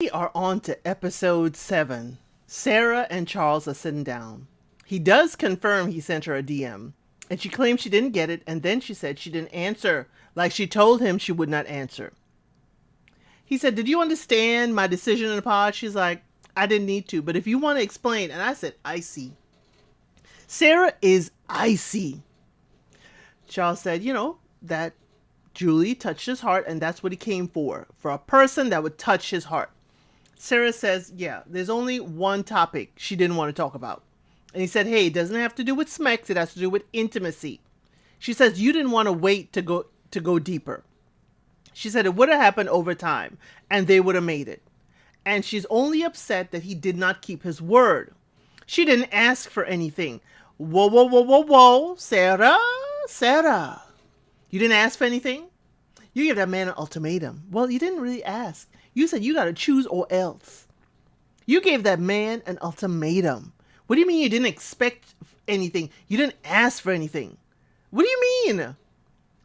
We are on to episode 7. Sarah and Charles are sitting down. He does confirm he sent her a DM, and she claims she didn't get it, and then she said she didn't answer, like she told him she would not answer. He said, "Did you understand my decision in the pod?" She's like, "I didn't need to, but if you want to explain." And I said, "Icy." Sarah is icy. Charles said, that Julie touched his heart, and that's what he came for a person that would touch his heart. Sarah says, yeah, there's only one topic she didn't want to talk about. And he said, hey, it doesn't have to do with smex, it has to do with intimacy. She says, you didn't want to wait to go deeper. She said it would have happened over time, and they would have made it. And she's only upset that he did not keep his word. She didn't ask for anything. Whoa, whoa, whoa, whoa, whoa, Sarah. You didn't ask for anything? You gave that man an ultimatum. Well, you didn't really ask. You said you got to choose or else. You gave that man an ultimatum. What do you mean you didn't expect anything? You didn't ask for anything. What do you mean?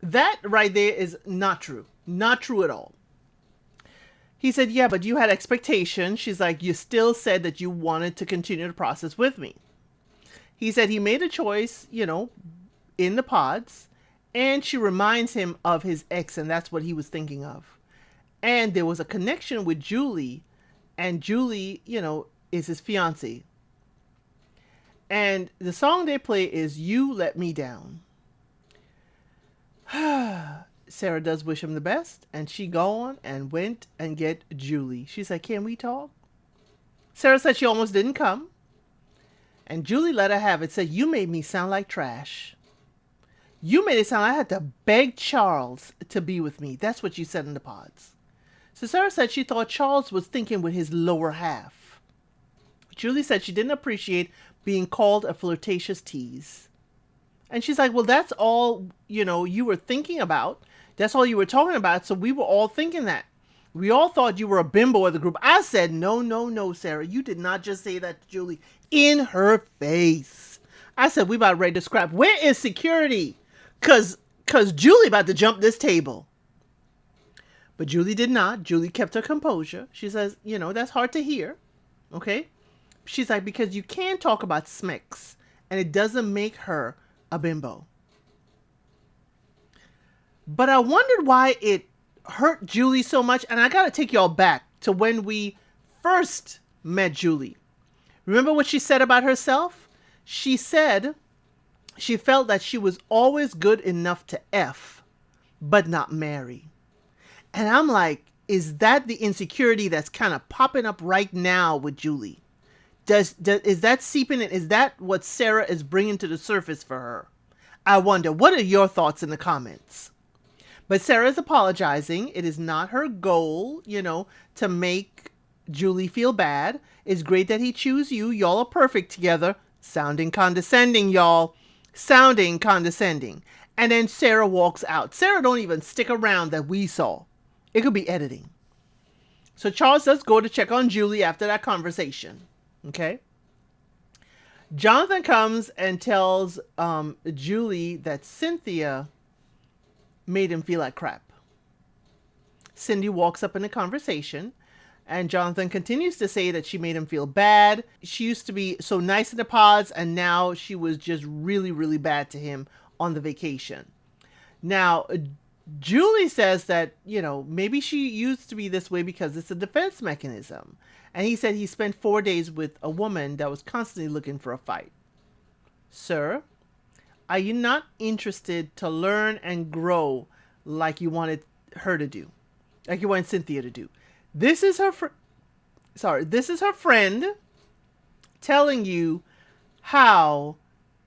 That right there is not true. Not true at all. He said, yeah, but you had expectations. She's like, you still said that you wanted to continue the process with me. He said he made a choice, in the pods. And she reminds him of his ex, and that's what he was thinking of. And there was a connection with Julie, and Julie, is his fiance. And the song they play is You Let Me Down. Sarah does wish him the best, and she gone and went and get Julie. She said, can we talk? Sarah said she almost didn't come. And Julie let her have it, said, you made me sound like trash. You made it sound like I had to beg Charles to be with me. That's what you said in the pods. So Sarah said she thought Charles was thinking with his lower half. Julie said she didn't appreciate being called a flirtatious tease. And she's like, well, that's all, you were thinking about. That's all you were talking about. So we were all thinking that. We all thought you were a bimbo of the group. I said, no, Sarah. You did not just say that to Julie in her face. I said, we about ready to scrap. Where is security? Cause Julie about to jump this table. But Julie did not. Julie kept her composure. She says, that's hard to hear. Okay. She's like, because you can talk about smex and it doesn't make her a bimbo. But I wondered why it hurt Julie so much. And I got to take y'all back to when we first met Julie. Remember what she said about herself? She said she felt that she was always good enough to F, but not marry. And I'm like, is that the insecurity that's kind of popping up right now with Julie? Is that seeping in? Is that what Sarah is bringing to the surface for her? I wonder, what are your thoughts in the comments? But Sarah is apologizing. It is not her goal, to make Julie feel bad. It's great that he chose you. Y'all are perfect together. Sounding condescending, y'all. Sounding condescending. And then Sarah walks out. Sarah don't even stick around that we saw. It could be editing. So Charles does go to check on Julie after that conversation. Okay. Jonathan comes and tells Julie that Cynthia made him feel like crap. Cindy walks up in the conversation, and Jonathan continues to say that she made him feel bad. She used to be so nice in the pods, and now she was just really, really bad to him on the vacation. Now, Julie says that, maybe she used to be this way because it's a defense mechanism. And he said he spent 4 days with a woman that was constantly looking for a fight. Sir, are you not interested to learn and grow like you wanted her to do? Like you wanted Cynthia to do? This is her friend telling you how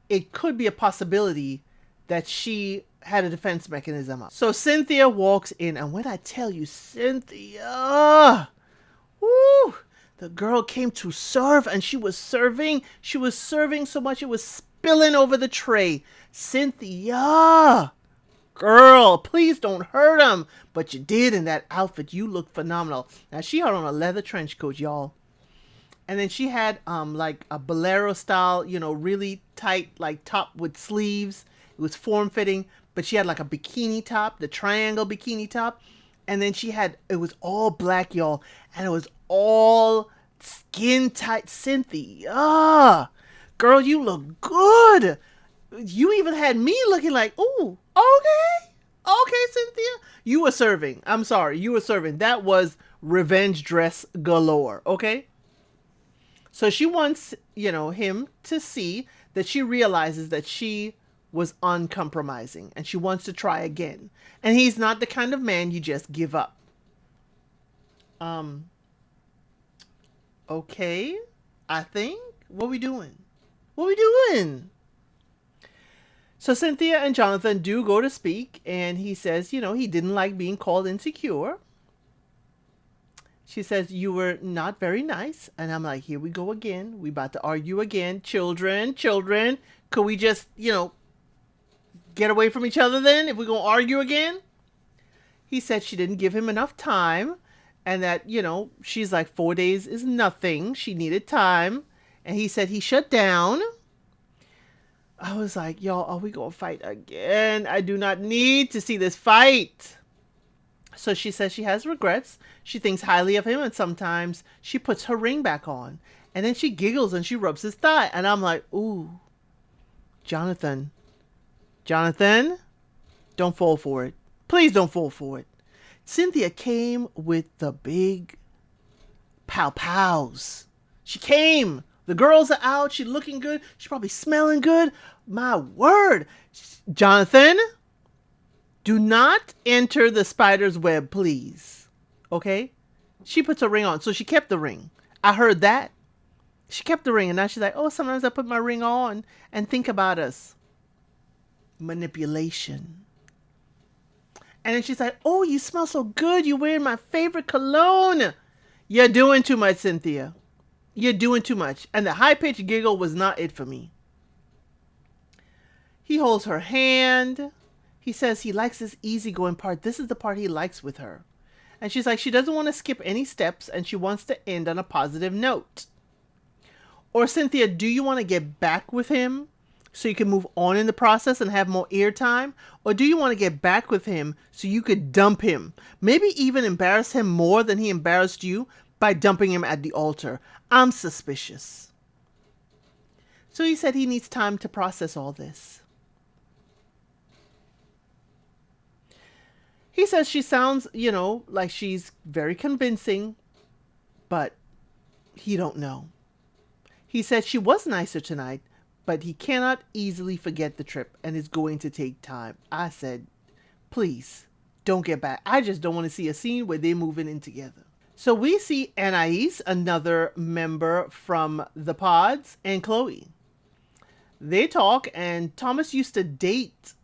it could be a possibility that she had a defense mechanism up. So Cynthia walks in, and when I tell you, Cynthia, woo, the girl came to serve, and she was serving so much it was spilling over the tray. Cynthia, girl, please don't hurt him. But you did in that outfit. You look phenomenal. Now she had on a leather trench coat, y'all. And then she had like a bolero style, really tight like top with sleeves. It was form fitting, but she had like a bikini top, the triangle bikini top. And then it was all black, y'all. And it was all skin tight. Cynthia. Girl, you look good. You even had me looking like, ooh, okay. Okay, Cynthia. You were serving. I'm sorry. You were serving. That was revenge dress galore. Okay. So she wants, him to see that she realizes that she was uncompromising and she wants to try again. And he's not the kind of man you just give up. Um, okay, I think. What we doing? What we doing? So Cynthia and Jonathan do go to speak, and he says, he didn't like being called insecure. She says, you were not very nice. And I'm like, here we go again. We about to argue again. Children, could we just, get away from each other then if we're going to argue again? He said she didn't give him enough time and that, she's like 4 days is nothing. She needed time. And he said he shut down. I was like, y'all, are we going to fight again? I do not need to see this fight. So she says she has regrets. She thinks highly of him, and sometimes she puts her ring back on. And then she giggles and she rubs his thigh. And I'm like, ooh, Jonathan, don't fall for it. Please don't fall for it. Cynthia came with the big pow-pows. She came. The girls are out. She's looking good. She's probably smelling good. My word. Jonathan, do not enter the spider's web, please. Okay? She puts a ring on. So she kept the ring. I heard that. She kept the ring. And now she's like, oh, sometimes I put my ring on and think about us. Manipulation. And then she's like, oh, you smell so good. You're wearing my favorite cologne. You're doing too much, Cynthia. You're doing too much. And the high-pitched giggle was not it for me. He holds her hand. He says he likes this easygoing part. This is the part he likes with her. And she's like, she doesn't want to skip any steps and she wants to end on a positive note. Or Cynthia, do you want to get back with him so you can move on in the process and have more airtime? Or do you want to get back with him so you could dump him? Maybe even embarrass him more than he embarrassed you by dumping him at the altar. I'm suspicious. So he said he needs time to process all this. He says she sounds, like she's very convincing, but he don't know. He said she was nicer tonight, but he cannot easily forget the trip and it's going to take time. I said, please, don't get back. I just don't want to see a scene where they're moving in together. So we see Anais, another member from the pods, and Chloe. They talk, and Thomas used to date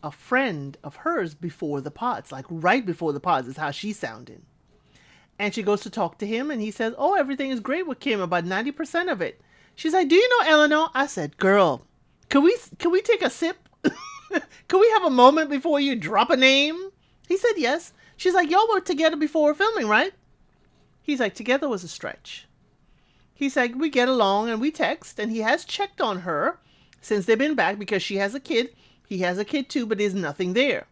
a friend of hers before the pods, like right before the pods is how she sounded. And she goes to talk to him and he says, oh, everything is great with Kim, about 90% of it. She's like, do you know Eleanor? I said, girl, can we take a sip? Can we have a moment before you drop a name? He said, yes. She's like, y'all were together before filming, right? He's like, together was a stretch. He's like, we get along and we text, and he has checked on her since they've been back because she has a kid. He has a kid too, but there's nothing there.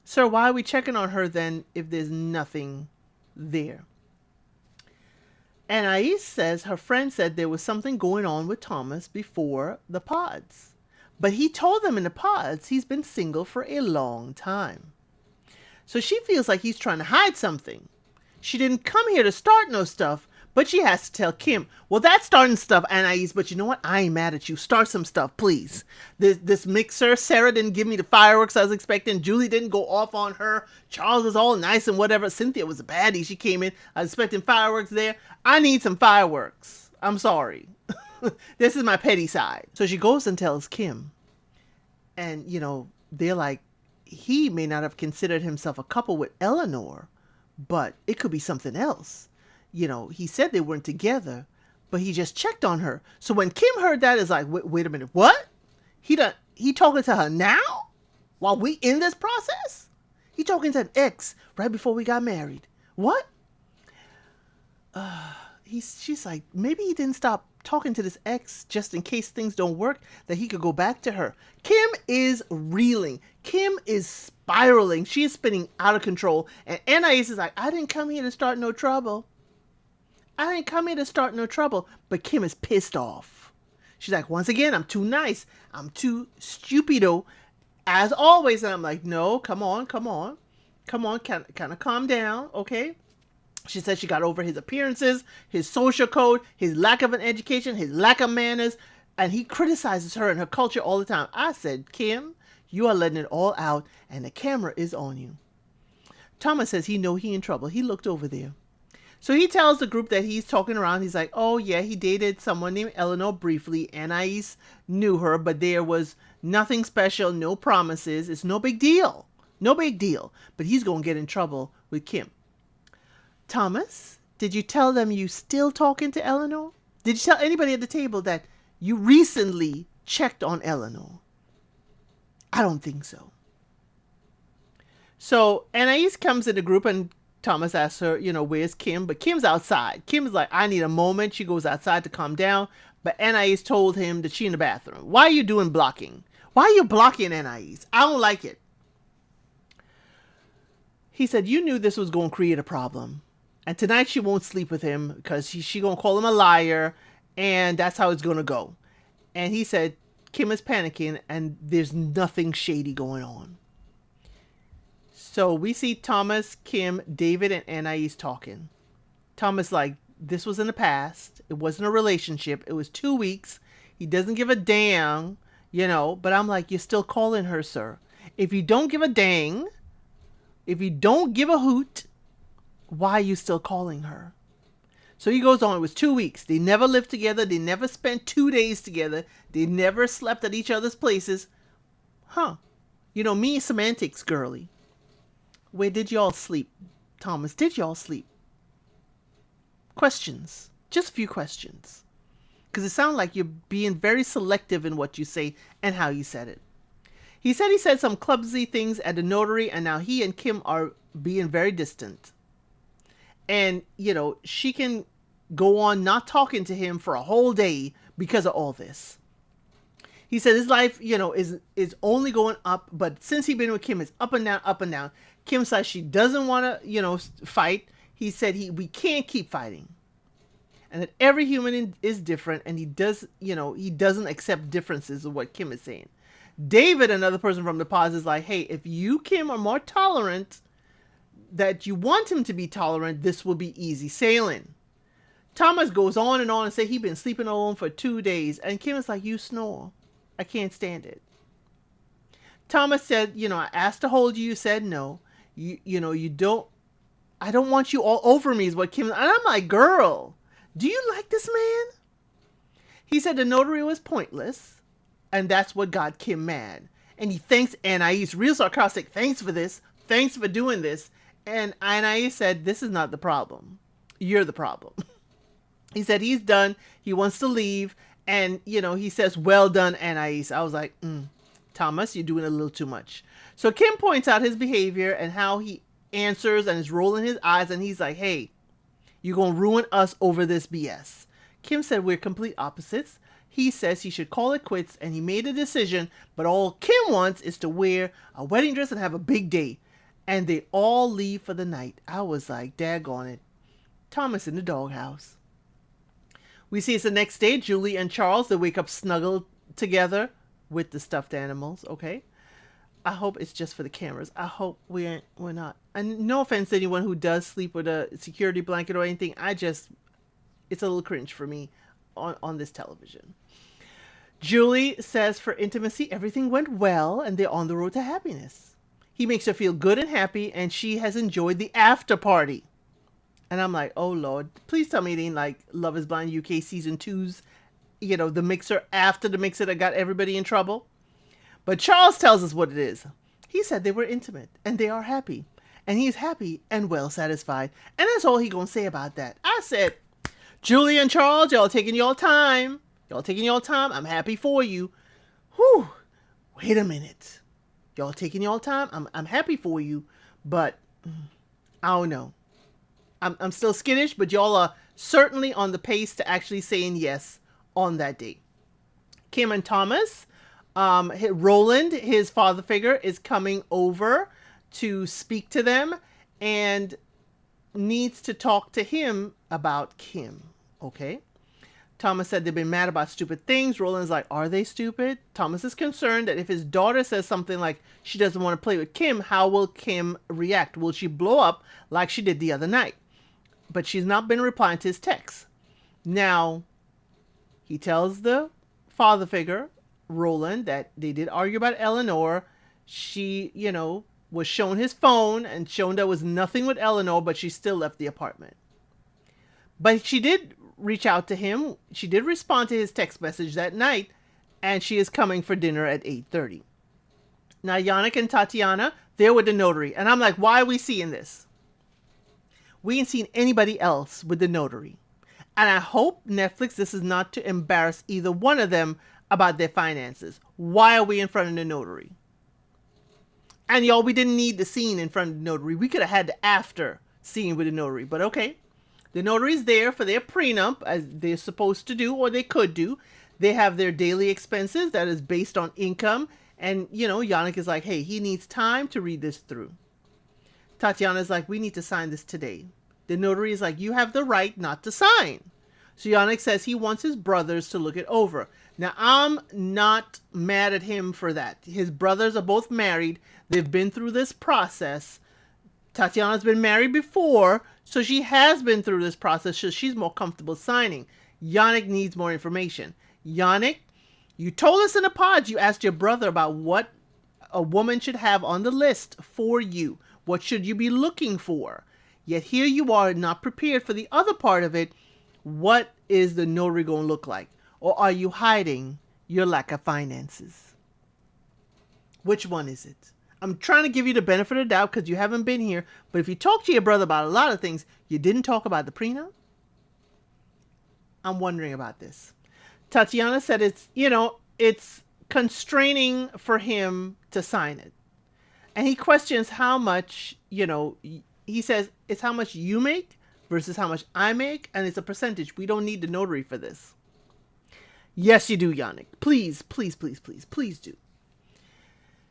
Sir, why are we checking on her then if there's nothing there? Anais says her friend said there was something going on with Thomas before the pods. But he told them in the pods he's been single for a long time. So she feels like he's trying to hide something. She didn't come here to start no stuff, but she has to tell Kim, well, that's starting stuff, Anais, but you know what? I ain't mad at you. Start some stuff, please. This mixer, Sarah didn't give me the fireworks I was expecting. Julie didn't go off on her. Charles was all nice and whatever. Cynthia was a baddie. She came in. I was expecting fireworks there. I need some fireworks. I'm sorry. This is my petty side. So she goes and tells Kim. And, they're like, he may not have considered himself a couple with Eleanor, but it could be something else. He said they weren't together, but he just checked on her. So when Kim heard that, it's like, wait a minute, what? He talking to her now? While we in this process? He talking to an ex right before we got married. What? she's like, maybe he didn't stop talking to this ex just in case things don't work, that he could go back to her. Kim is reeling. Kim is spiraling. She is spinning out of control. And Anais is like, I didn't come here to start no trouble. I didn't come here to start no trouble. But Kim is pissed off. She's like, once again, I'm too nice. I'm too stupido, as always. And I'm like, no, come on. Kind of calm down, okay? She said she got over his appearances, his social code, his lack of an education, his lack of manners, and he criticizes her and her culture all the time. I said, Kim, you are letting it all out, and the camera is on you. Thomas says he know he in trouble. He looked over there. So he tells the group that he's talking around. He's like, oh, yeah, he dated someone named Eleanor briefly. Anais knew her, but there was nothing special, no promises. It's no big deal. No big deal. But he's going to get in trouble with Kim. Thomas, did you tell them you still talking to Eleanor? Did you tell anybody at the table that you recently checked on Eleanor? I don't think so. So Anais comes in the group and Thomas asks her, where's Kim? But Kim's outside. Kim's like, I need a moment. She goes outside to calm down. But Anais told him that she's in the bathroom. Why are you doing blocking? Why are you blocking Anais? I don't like it. He said, you knew this was going to create a problem. And tonight she won't sleep with him because she going to call him a liar. And that's how it's going to go. And he said, Kim is panicking and there's nothing shady going on. So we see Thomas, Kim, David, and Anais talking. Thomas like, this was in the past. It wasn't a relationship. It was 2 weeks. He doesn't give a damn, But I'm like, you're still calling her, sir. If you don't give a dang, if you don't give a hoot, why are you still calling her? So he goes on. It was 2 weeks. They never lived together. They never spent 2 days together. They never slept at each other's places. Huh. Me semantics, girly. Where did y'all sleep? Thomas, did y'all sleep? Questions. Just a few questions. Because it sounds like you're being very selective in what you say and how you said it. He said some clumsy things at the notary, and now he and Kim are being very distant. And, she can go on not talking to him for a whole day because of all this. He said his life, is only going up, but since he's been with Kim, it's up and down, up and down. Kim says she doesn't want to, fight. He said we can't keep fighting. And that every human is different, and he doesn't accept differences of what Kim is saying. David, another person from the pause, is like, hey, if you, Kim, are more tolerant, that you want him to be tolerant, this will be easy sailing. Thomas goes on and say he's been sleeping alone for 2 days. And Kim is like, you snore. I can't stand it. Thomas said, I asked to hold you. You said no. You don't. I don't want you all over me is what Kim. And I'm like, girl, do you like this man? He said the notary was pointless. And that's what got Kim mad. And he thanks Anais, real sarcastic. Thanks for this. Thanks for doing this. And Anais said, this is not the problem. You're the problem. He said he's done. He wants to leave. And, he says, well done, Anais. I was like, Thomas, you're doing a little too much. So Kim points out his behavior and how he answers and is rolling his eyes. And he's like, hey, you're going to ruin us over this BS. Kim said we're complete opposites. He says he should call it quits and he made a decision. But all Kim wants is to wear a wedding dress and have a big day. And they all leave for the night. I was like, daggone it. Thomas in the doghouse. We see it's the next day. Julie and Charles, they wake up snuggled together with the stuffed animals. Okay. I hope it's just for the cameras. I hope we're not. And no offense to anyone who does sleep with a security blanket or anything. It's a little cringe for me on this television. Julie says for intimacy, everything went well and they're on the road to happiness. He makes her feel good and happy and she has enjoyed the after party. And I'm like, oh Lord, please tell me it ain't like Love is Blind UK season 2's, the mixer after the mixer that got everybody in trouble. But Charles tells us what it is. He said they were intimate and they are happy. And he's happy and well satisfied. And that's all he gonna say about that. I said, Julie and Charles, y'all taking y'all time. I'm happy for you. Whew. Wait a minute. Y'all taking y'all time. I'm happy for you. But I don't know. I'm still skittish, but y'all are certainly on the pace to actually saying yes on that date. Kim and Thomas, Roland, his father figure, is coming over to speak to them and needs to talk to him about Kim. Okay. Thomas said they've been mad about stupid things. Roland's like, are they stupid? Thomas is concerned that if his daughter says something like she doesn't want to play with Kim, how will Kim react? Will she blow up like she did the other night? But she's not been replying to his texts. Now, he tells the father figure, Roland, that they did argue about Eleanor. She, was shown his phone and shown there was nothing with Eleanor, but she still left the apartment. But she did reach out to him. She did respond to his text message that night, and she is coming for dinner at 8:30. Now, Yannick and Tatiana, they're with the notary. And I'm like, why are we seeing this? We ain't seen anybody else with the notary. And I hope Netflix, this is not to embarrass either one of them about their finances. Why are we in front of the notary? And y'all, we didn't need the scene in front of the notary. We could have had the after scene with the notary. But okay. The notary's there for their prenup, as they're supposed to do, or they could do. They have their daily expenses that is based on income. And, Yannick is like, hey, he needs time to read this through. Tatiana's like, we need to sign this today. The notary is like, you have the right not to sign. So Yannick says he wants his brothers to look it over. Now, I'm not mad at him for that. His brothers are both married. They've been through this process. Tatiana's been married before, so she has been through this process, so she's more comfortable signing. Yannick needs more information. Yannick, you told us in the pod you asked your brother about what a woman should have on the list for you. What should you be looking for? Yet here you are not prepared for the other part of it. What is the notary going to look like? Or are you hiding your lack of finances? Which one is it? I'm trying to give you the benefit of the doubt because you haven't been here. But if you talk to your brother about a lot of things, you didn't talk about the prenup? I'm wondering about this. Tatiana said it's constraining for him to sign it. And he questions how much, he says it's how much you make versus how much I make. And it's a percentage. We don't need the notary for this. Yes, you do, Yannick. Please, please, please, please, please do.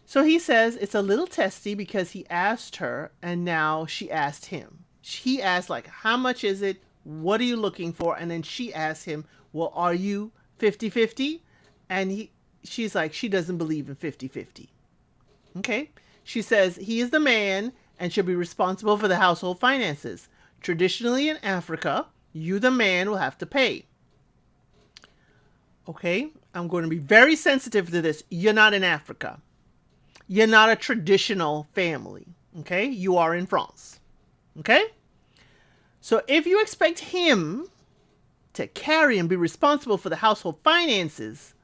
So he says it's a little testy because he asked her and now she asked him. He asked how much is it? What are you looking for? And then she asked him, well, are you 50-50? And she's like, she doesn't believe in 50-50. Okay. She says he is the man and should be responsible for the household finances. Traditionally in Africa, you, the man, will have to pay. Okay. I'm going to be very sensitive to this. You're not in Africa. You're not a traditional family, okay? You are in France, okay? So if you expect him to carry and be responsible for the household finances,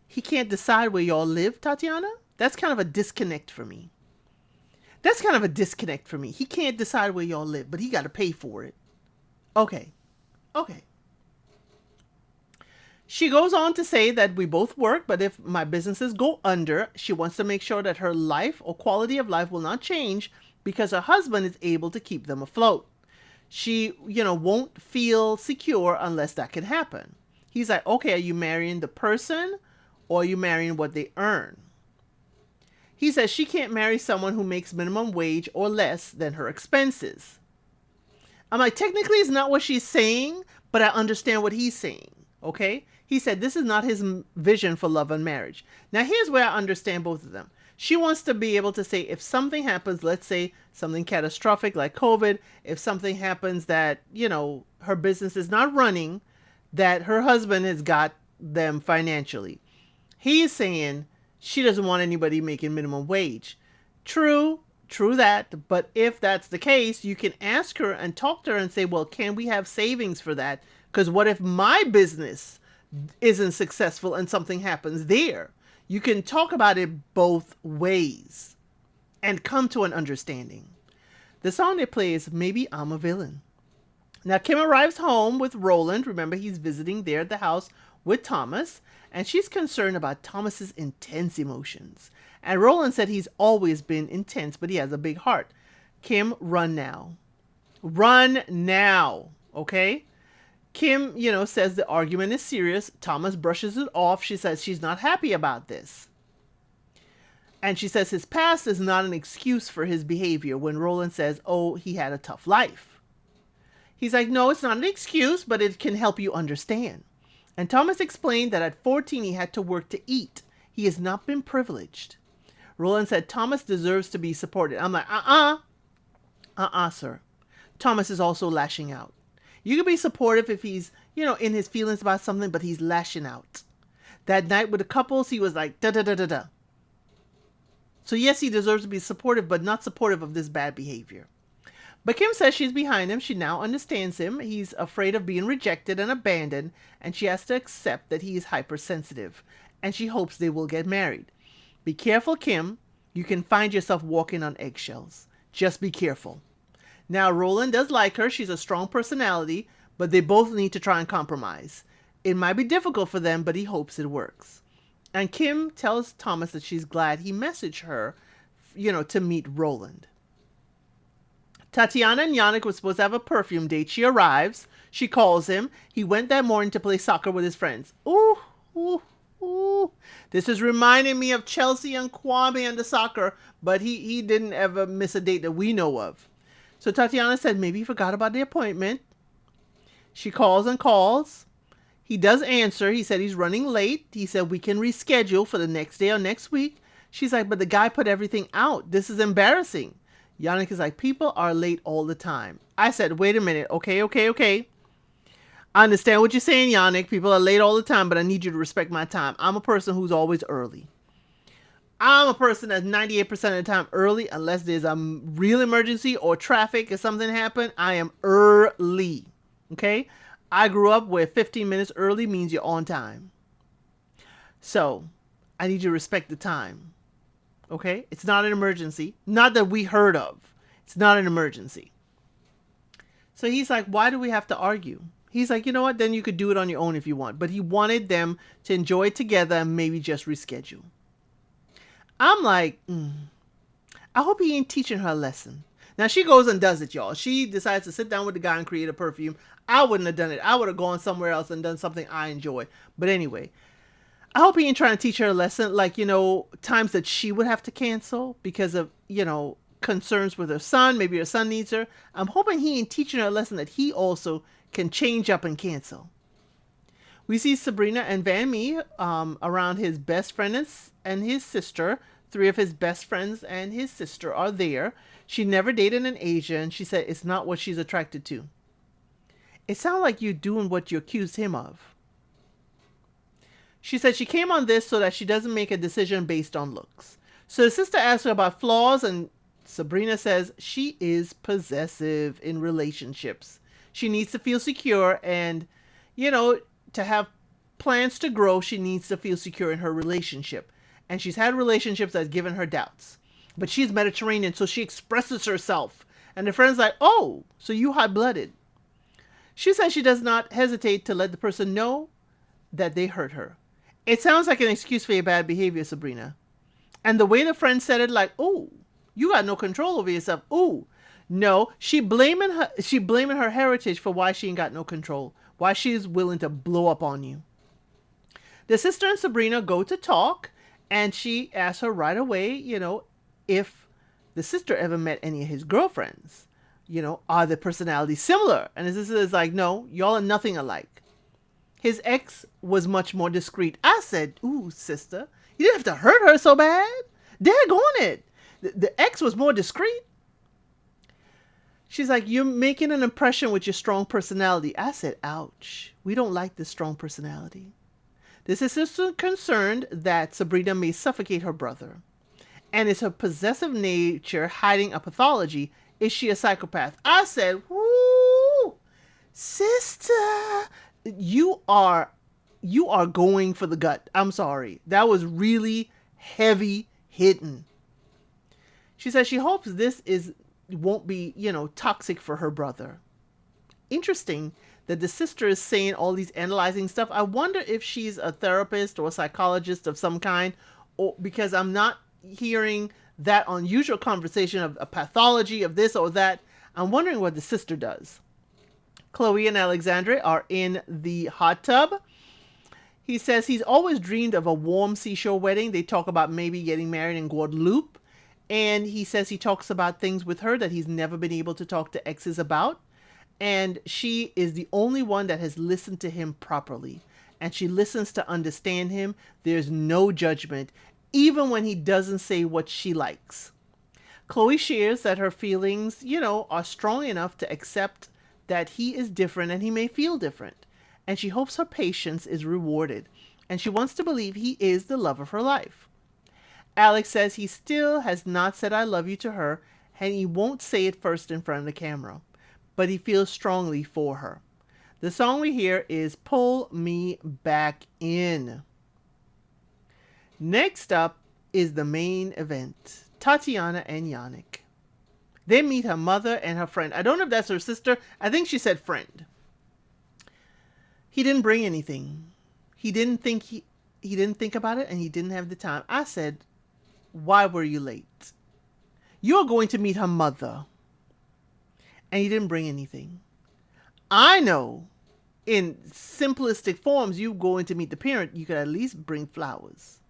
he can't decide where y'all live, Tatiana? That's kind of a disconnect for me. He can't decide where y'all live, but he got to pay for it. Okay. She goes on to say that we both work, but if my businesses go under, she wants to make sure that her life or quality of life will not change because her husband is able to keep them afloat. She, won't feel secure unless that can happen. He's like, okay, are you marrying the person or are you marrying what they earn? He says she can't marry someone who makes minimum wage or less than her expenses. I'm like, technically it's not what she's saying, but I understand what he's saying. Okay. He said this is not his vision for love and marriage. Now, here's where I understand both of them. She wants to be able to say if something happens, let's say something catastrophic like COVID, if something happens that, her business is not running, that her husband has got them financially. He is saying she doesn't want anybody making minimum wage. True that. But if that's the case, you can ask her and talk to her and say, well, can we have savings for that? Because what if my business isn't successful and something happens there? You can talk about it both ways and come to an understanding. The song they play is Maybe I'm a Villain. Now, Kim arrives home with Roland. Remember, he's visiting there at the house with Thomas. And she's concerned about Thomas's intense emotions. And Roland said he's always been intense, but he has a big heart. Kim, run now. Run now. Okay? Kim, says the argument is serious. Thomas brushes it off. She says she's not happy about this. And she says his past is not an excuse for his behavior when Roland says, oh, he had a tough life. He's like, no, it's not an excuse, but it can help you understand. And Thomas explained that at 14 he had to work to eat. He has not been privileged. Roland said Thomas deserves to be supported. I'm like, sir. Thomas is also lashing out. You can be supportive if he's, in his feelings about something, but he's lashing out. That night with the couples, he was like, da-da-da-da-da. So yes, he deserves to be supportive, but not supportive of this bad behavior. But Kim says she's behind him. She now understands him. He's afraid of being rejected and abandoned, and she has to accept that he is hypersensitive, and she hopes they will get married. Be careful, Kim. You can find yourself walking on eggshells. Just be careful. Now, Roland does like her. She's a strong personality, but they both need to try and compromise. It might be difficult for them, but he hopes it works. And Kim tells Thomas that she's glad he messaged her, to meet Roland. Tatiana and Yannick were supposed to have a perfume date. She arrives. She calls him. He went that morning to play soccer with his friends. Ooh, ooh, ooh. This is reminding me of Chelsea and Kwame and the soccer, but he didn't ever miss a date that we know of. So Tatiana said maybe he forgot about the appointment. She calls and calls. He does answer. He said he's running late. He said we can reschedule for the next day or next week. She's like, but the guy put everything out. This is embarrassing. Yannick is like, people are late all the time. I said, wait a minute. Okay. I understand what you're saying, Yannick. People are late all the time, but I need you to respect my time. I'm a person who's always early. I'm a person that's 98% of the time early, unless there's a real emergency or traffic or something happened. I am early. Okay? I grew up where 15 minutes early means you're on time. So, I need you to respect the time. Okay? It's not an emergency. Not that we heard of. It's not an emergency. So he's like, why do we have to argue? He's like, you know what? Then you could do it on your own if you want. But he wanted them to enjoy it together and maybe just reschedule. I'm like, I hope he ain't teaching her a lesson. Now she goes and does it, y'all. She decides to sit down with the guy and create a perfume. I wouldn't have done it. I would have gone somewhere else and done something I enjoy. But anyway, I hope he ain't trying to teach her a lesson, like, times that she would have to cancel because of, concerns with her son. Maybe her son needs her. I'm hoping he ain't teaching her a lesson that he also can change up and cancel. We see Sabrina and Van Mee around his best friend and his sister. 3 of his best friends and his sister are there. She never dated an Asian. She said it's not what she's attracted to. It sounds like you're doing what you accused him of. She said she came on this so that she doesn't make a decision based on looks. So the sister asks her about flaws, and Sabrina says she is possessive in relationships. She needs to feel secure, and, to have plans to grow, she needs to feel secure in her relationship. And she's had relationships that's given her doubts. But she's Mediterranean, so she expresses herself. And the friend's like, oh, so you hot-blooded. She says she does not hesitate to let the person know that they hurt her. It sounds like an excuse for your bad behavior, Sabrina. And the way the friend said it, like, oh, you got no control over yourself. Oh, no, she blaming her heritage for why she ain't got no control. Why she's willing to blow up on you. The sister and Sabrina go to talk, and she asks her right away, if the sister ever met any of his girlfriends. Are their personalities similar? And his sister is like, no, y'all are nothing alike. His ex was much more discreet. I said, ooh, sister, you didn't have to hurt her so bad. Daggone it. The ex was more discreet. She's like, you're making an impression with your strong personality. I said, ouch. We don't like this strong personality. The sister concerned that Sabrina may suffocate her brother. And is her possessive nature hiding a pathology? Is she a psychopath? I said, whoo, sister, you are going for the gut. I'm sorry. That was really heavy hitting. She says she hopes this won't be, toxic for her brother. Interesting that the sister is saying all these analyzing stuff. I wonder if she's a therapist or a psychologist of some kind, or because I'm not hearing that unusual conversation of a pathology of this or that. I'm wondering what the sister does. Chloe and Alexandre are in the hot tub. He says he's always dreamed of a warm seashore wedding. They talk about maybe getting married in Guadeloupe. And he says he talks about things with her that he's never been able to talk to exes about. And she is the only one that has listened to him properly. And she listens to understand him. There's no judgment, even when he doesn't say what she likes. Chloe shares that her feelings, are strong enough to accept that he is different and he may feel different. And she hopes her patience is rewarded. And she wants to believe he is the love of her life. Alex says he still has not said I love you to her, and he won't say it first in front of the camera, but he feels strongly for her. The song we hear is Pull Me Back In. Next up is the main event, Tatiana and Yannick. They meet her mother and her friend. I don't know if that's her sister. I think she said friend. He didn't bring anything. He didn't think about it, and he didn't have the time. I said, why were you late? You're going to meet her mother, and he didn't bring anything. I know in simplistic forms, you going to meet the parent, you could at least bring flowers.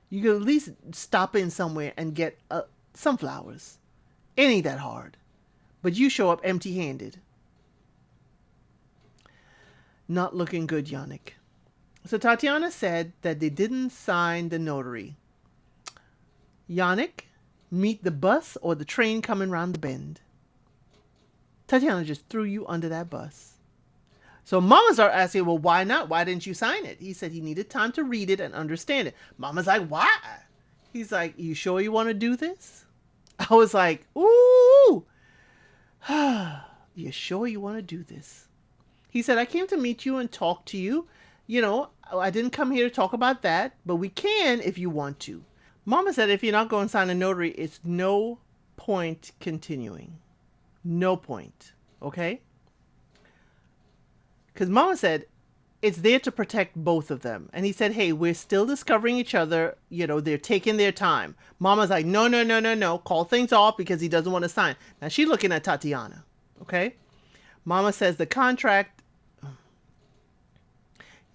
You could at least stop in somewhere and get some flowers. It ain't that hard. But you show up empty-handed. Not looking good, Yannick. So Tatiana said that they didn't sign the notary. Yannick, meet the bus or the train coming round the bend. Tatiana just threw you under that bus. So Mama started asking, well, why not? Why didn't you sign it? He said he needed time to read it and understand it. Mama's like, why? He's like, you sure you want to do this? I was like, ooh. You sure you want to do this? He said, I came to meet you and talk to you. I didn't come here to talk about that, but we can if you want to. Mama said, if you're not going to sign a notary, it's no point continuing. No point. Okay? Because Mama said, it's there to protect both of them. And he said, hey, we're still discovering each other. They're taking their time. Mama's like, no. Call things off because he doesn't want to sign. Now she's looking at Tatiana. Okay? Mama says the contract.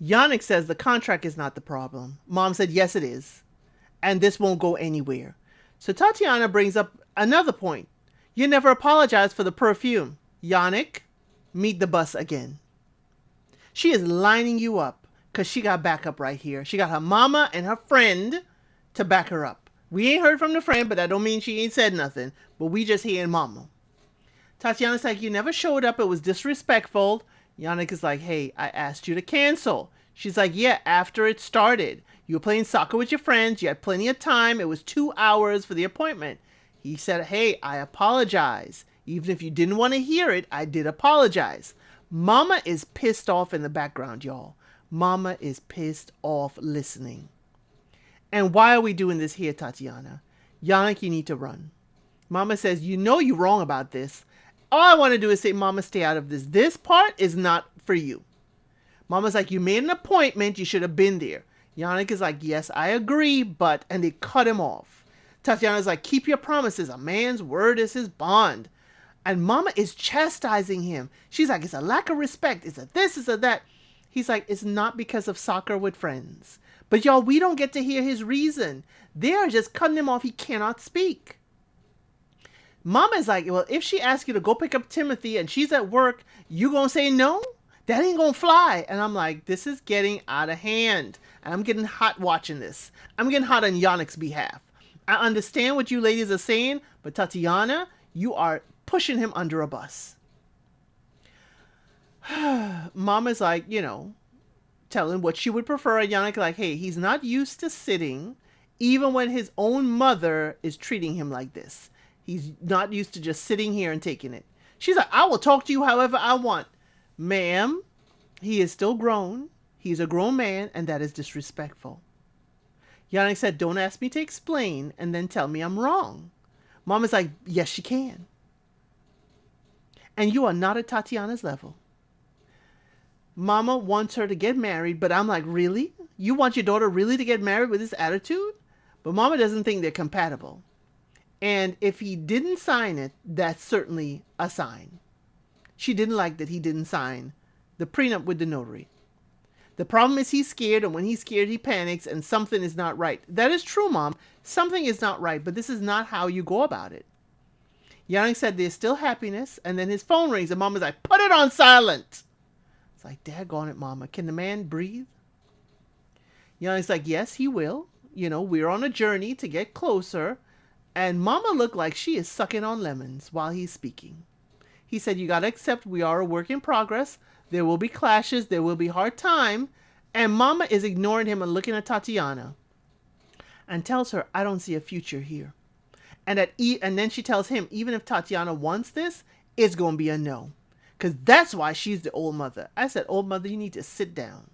Yannick says the contract is not the problem. Mom said, yes, it is. And this won't go anywhere. So Tatiana brings up another point. You never apologized for the perfume. Yannick, meet the bus again. She is lining you up because she got backup right here. She got her mama and her friend to back her up. We ain't heard from the friend, but that don't mean she ain't said nothing. But we just hearing mama. Tatiana's like, you never showed up. It was disrespectful. Yannick is like, hey, I asked you to cancel. She's like, yeah, after it started. You were playing soccer with your friends. You had plenty of time. It was 2 hours for the appointment. He said, hey, I apologize. Even if you didn't want to hear it, I did apologize. Mama is pissed off in the background, y'all. Mama is pissed off listening. And why are we doing this here, Tatiana? Yannick, you need to run. Mama says, you're wrong about this. All I want to do is say, Mama, stay out of this. This part is not for you. Mama's like, you made an appointment. You should have been there. Yannick is like, yes, I agree, but... And they cut him off. Tatiana's like, keep your promises. A man's word is his bond. And Mama is chastising him. She's like, it's a lack of respect. It's a this, it's a that. He's like, it's not because of soccer with friends. But y'all, we don't get to hear his reason. They are just cutting him off. He cannot speak. Mama is like, well, if she asks you to go pick up Timothy and she's at work, you gonna say no? That ain't gonna fly. And I'm like, this is getting out of hand. And I'm getting hot watching this. I'm getting hot on Yannick's behalf. I understand what you ladies are saying, but Tatiana, you are pushing him under a bus. Mama's like, telling what she would prefer. Yannick like, hey, he's not used to sitting, even when his own mother is treating him like this. He's not used to just sitting here and taking it. She's like, I will talk to you however I want. Ma'am, he is still grown. He's a grown man, and that is disrespectful. Yannick said, don't ask me to explain and then tell me I'm wrong. Mama's like, yes, she can. And you are not at Tatiana's level. Mama wants her to get married, but I'm like, really? You want your daughter really to get married with this attitude? But Mama doesn't think they're compatible. And if he didn't sign it, that's certainly a sign. She didn't like that he didn't sign the prenup with the notary. The problem is he's scared, and when he's scared, he panics, and something is not right. That is true, Mom. Something is not right, but this is not how you go about it. Yannick said there's still happiness, and then his phone rings, and Mom is like, put it on silent. It's like, daggone it, Mama. Can the man breathe? Yannick's like, yes, he will. You know, we're on a journey to get closer. And Mama looked like she is sucking on lemons while he's speaking. He said, you got to accept we are a work in progress. There will be clashes. There will be hard time. And Mama is ignoring him and looking at Tatiana and tells her, I don't see a future here. And then she tells him, even if Tatiana wants this, it's going to be a no. Because that's why she's the old mother. I said, old mother, you need to sit down.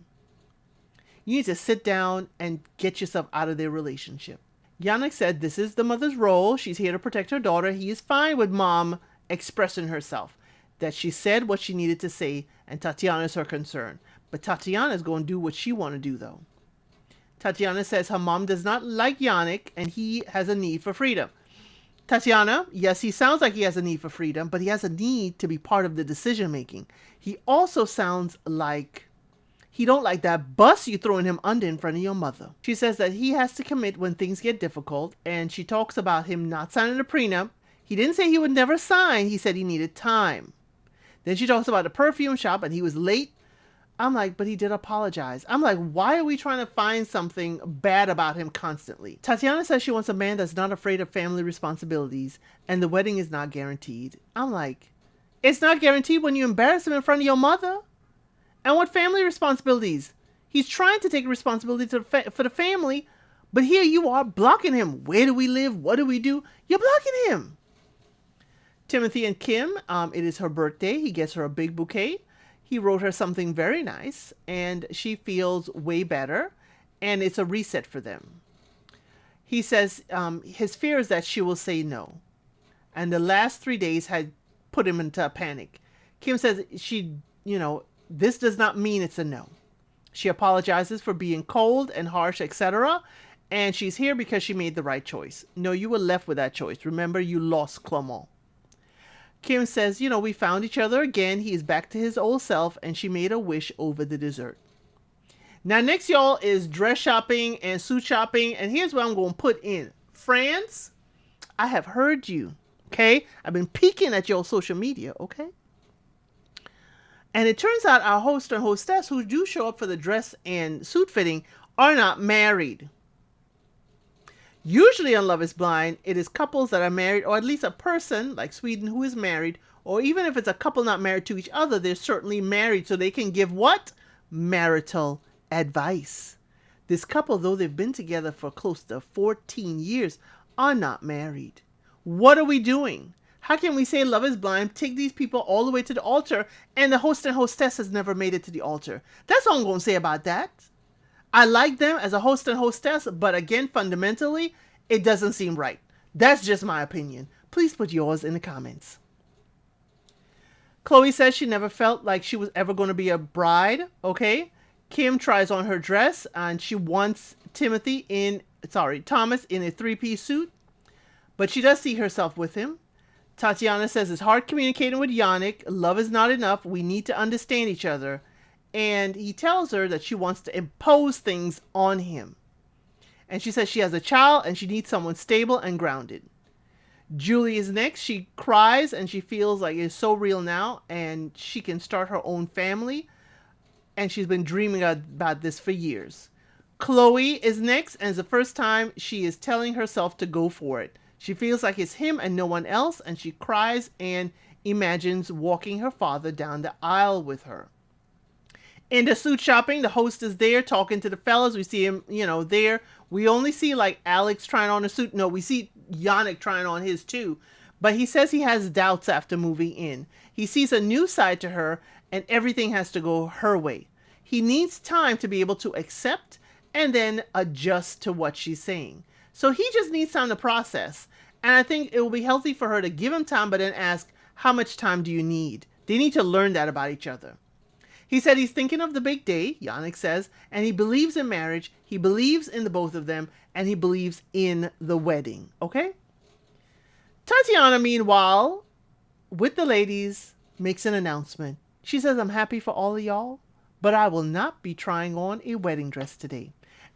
You need to sit down and get yourself out of their relationship. Yannick said this is the mother's role. She's here to protect her daughter. He is fine with Mom expressing herself, that she said what she needed to say, and Tatiana is her concern. But Tatiana is going to do what she want to do, though. Tatiana says her mom does not like Yannick, and he has a need for freedom. Tatiana, yes, he sounds like he has a need for freedom, but he has a need to be part of the decision making. He also sounds like he don't like that bus you throwing him under in front of your mother. She says that he has to commit when things get difficult, and she talks about him not signing the prenup. He didn't say he would never sign. He said he needed time. Then she talks about the perfume shop, and he was late. I'm like, but he did apologize. I'm like, why are we trying to find something bad about him constantly? Tatiana says she wants a man that's not afraid of family responsibilities, and the wedding is not guaranteed. I'm like, it's not guaranteed when you embarrass him in front of your mother? And what family responsibilities? He's trying to take responsibility for the family, but here you are blocking him. Where do we live? What do we do? You're blocking him. Timothy and Kim, it is her birthday. He gets her a big bouquet. He wrote her something very nice, and she feels way better, and it's a reset for them. He says his fear is that she will say no, and the last 3 days had put him into a panic. Kim says this does not mean it's a no. She apologizes for being cold and harsh, etc., and she's here because she made the right choice. No, you were left with that choice. Remember, you lost Clement. Kim says, we found each other again. He is back to his old self, and she made a wish over the dessert. Now, next, y'all, is dress shopping and suit shopping, and here's what I'm going to put in. France, I have heard you, okay? I've been peeking at your social media, okay? And it turns out our host and hostess who do show up for the dress and suit fitting are not married. Usually on Love is Blind, it is couples that are married, or at least a person like Sweden who is married, or even if it's a couple not married to each other, they're certainly married, so they can give what? Marital advice. This couple, though they've been together for close to 14 years, are not married. What are we doing? How can we say Love is Blind, take these people all the way to the altar, and the host and hostess has never made it to the altar? That's all I'm going to say about that. I like them as a host and hostess, but again, fundamentally, it doesn't seem right. That's just my opinion. Please put yours in the comments. Chloe says she never felt like she was ever going to be a bride, okay? Kim tries on her dress, and she wants Thomas in a three-piece suit, but she does see herself with him. Tatiana says it's hard communicating with Yannick. Love is not enough. We need to understand each other. And he tells her that she wants to impose things on him. And she says she has a child and she needs someone stable and grounded. Julie is next. She cries and she feels like it's so real now and she can start her own family. And she's been dreaming about this for years. Chloe is next, and it's the first time she is telling herself to go for it. She feels like it's him and no one else, and she cries and imagines walking her father down the aisle with her. In the suit shopping, the host is there talking to the fellas. We see him, there. We only see like Alex trying on a suit. No, we see Yannick trying on his too. But he says he has doubts after moving in. He sees a new side to her and everything has to go her way. He needs time to be able to accept and then adjust to what she's saying. So he just needs time to process. And I think it will be healthy for her to give him time, but then ask, how much time do you need? They need to learn that about each other. He said he's thinking of the big day, Yannick says, and he believes in marriage, he believes in the both of them, and he believes in the wedding, okay? Tatiana, meanwhile, with the ladies, makes an announcement. She says, I'm happy for all of y'all, but I will not be trying on a wedding dress today.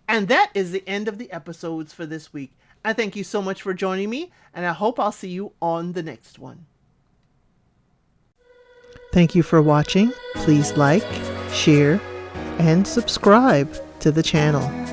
And that is the end of the episodes for this week. I thank you so much for joining me, and I hope I'll see you on the next one. Thank you for watching. Please like, share, and subscribe to the channel.